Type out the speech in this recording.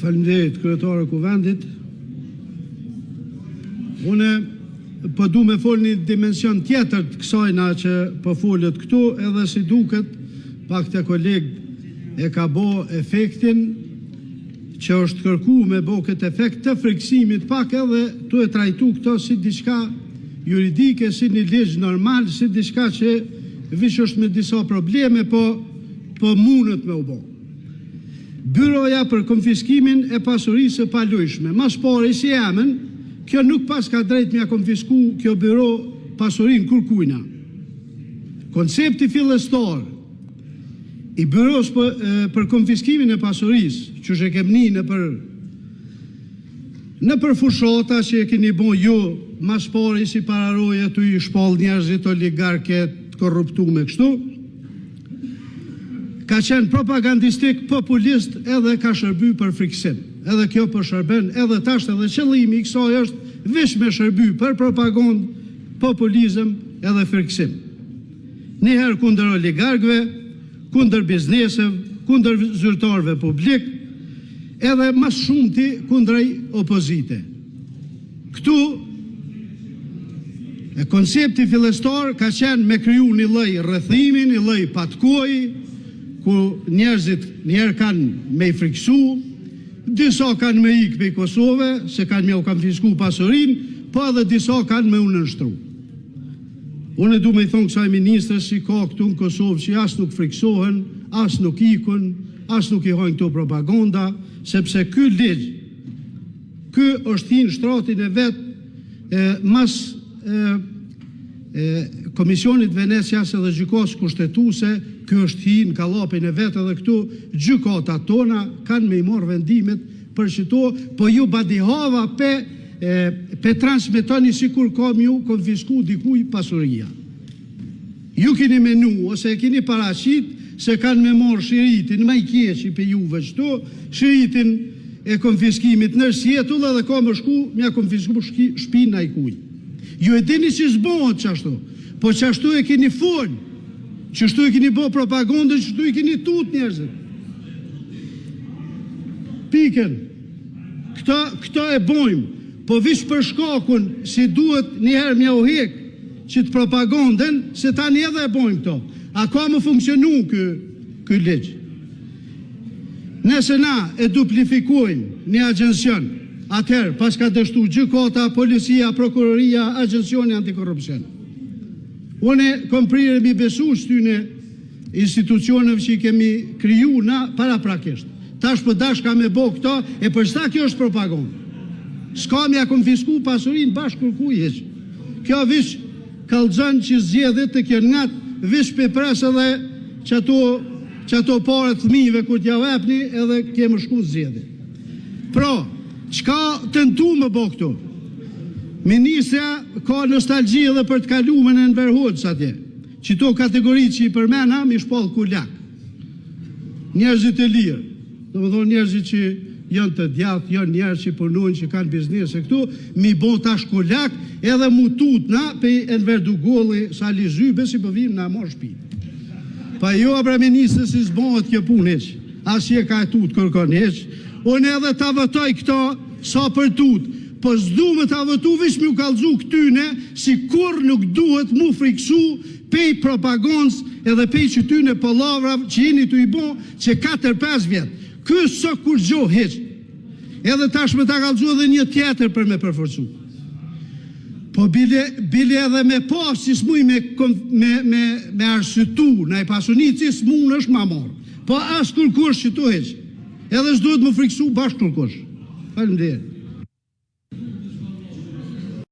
Faleminderit, kryetare Kuvendit. Une po du me fol një dimension tjetër të kësajna që po folet këtu, edhe si duket, pak të kolegë e ka bo efektin që është kërku me bo këtë efekt të friksimit pak edhe tu e trajtu këto si diçka juridike, si një ligj normal, si diçka që vish është me disa probleme, po mundet me u bo. Byroja për konfiskimin e pasurisë së palujshme. Mas pari si emën, kjo nuk pas ka drejt mja konfisku kjo byro pasurin kërkujna. Koncepti fillestar i byros për konfiskimin e pasurisë, që shë kemni në për fushata që e keni bon ju, mas pari si pararoje të i shpall njerëzit oligarket korruptume kështu, ka qenë propagandistik, populist edhe ka shërby për friksim. Edhe kjo për shërben, edhe tasht edhe qëllimi i kësaj është vish me shërby për propagand, populizm edhe friksim. Njëherë kundër oligarkve, kundër biznesëve, kundër zyrtarëve publik, edhe mas shumëti kundrej opozite. Këtu, e koncepti fillestar ka qenë me kriju një lloj rrethimi, një lloj patkoj, ku njerëzit njerë kanë me i friksu, disa kanë me ikë për Kosove, se kanë me u konfisku pasurin, po edhe disa kanë me u nënshtru. Unë du me i thonë kësaj ministrës që ka këtu në Kosovë që as nuk friksohen, as nuk ikun, as nuk i hojnë këtu propaganda, sepse ky ligj, ky është hinë shtratin e vetë mas Komisionit Venecias edhe gjykatës kushtetuse, kjo është hinë kallapin e vetë edhe këtu gjykatat tona kanë me i morë vendimet për qëto, po ju badihava pe transmitoni si kur kam ju konfisku dikuj pasuria. Ju kini menu, ose kini parashit se kanë me morë shiritin, ma i kjeqi pe juve qëto, shiritin e konfiskimit në sjetull edhe ka më shku, mja konfisku shpina i kuj. Ju e dini që zbohet qashtu, po qashtu e kini folë, qashtu e kini bo propagandën, qashtu e kini tut njerëzit. Piken, këta e bojmë, po vish për shkakun si duhet njëherë mja u hek që të propagandën, se tani edhe e bojmë këto. A ka më funksionu ky ligj? Nëse na e duplifikojnë një agjencion, atëherë, pas ka dështu gjykata, policia, prokuroria, agencioni antikorrupsion. Unë kom prirë mi besu shtyne institucionëve që i kemi kriju na para prakisht. Tash për dash ka me bo këto, e përsta kjo është propagandë. S'ka mja konfisku pasurin bashkë kërkuj heq. Kjo vish kallxon që zgjedhjet të kjo ngat, vish pe pres edhe që ato pare të thmive kur t'ja vepni edhe kemë shku zgjedhjet. Pra, qka tentu me bo këtu? Ministra ka nostalgji edhe për të kalumen e në Verhoc atje. Qito kategori që i përmena, mi shpall kulak. Njerëzit e lirë. Do më thonë njerëzit që janë të djathë, janë njerëz që punojnë, që kanë biznes e këtu, mi bo tash kulak edhe mutut na pe Enver Dugolli, Sali Zybe, si përvim na mor shpi. Pa jo, abra ministrës si zbohet kjo punë heq. Asje ka e tut kërkon heq. Unë edhe ta vëtoj këto sa për tut, po s'du me ta vëtu vish mi u kalzu këtyne, si kur nuk duhet mu friksu pej propagandës edhe pej qytyne pëllavrav që jeni të i bo që 4-5 vjetë. Kësë së kur gjo heq. Edhe tash me ta kalzu edhe një tjetër për me përforcu. Po bile edhe me pas si s'muj me arsytu në i pasunit si s'mun është ma morë. Po as kërkush që tu heq. Edhe s'duhet më friksu bashkë kërkush. Faleminderit.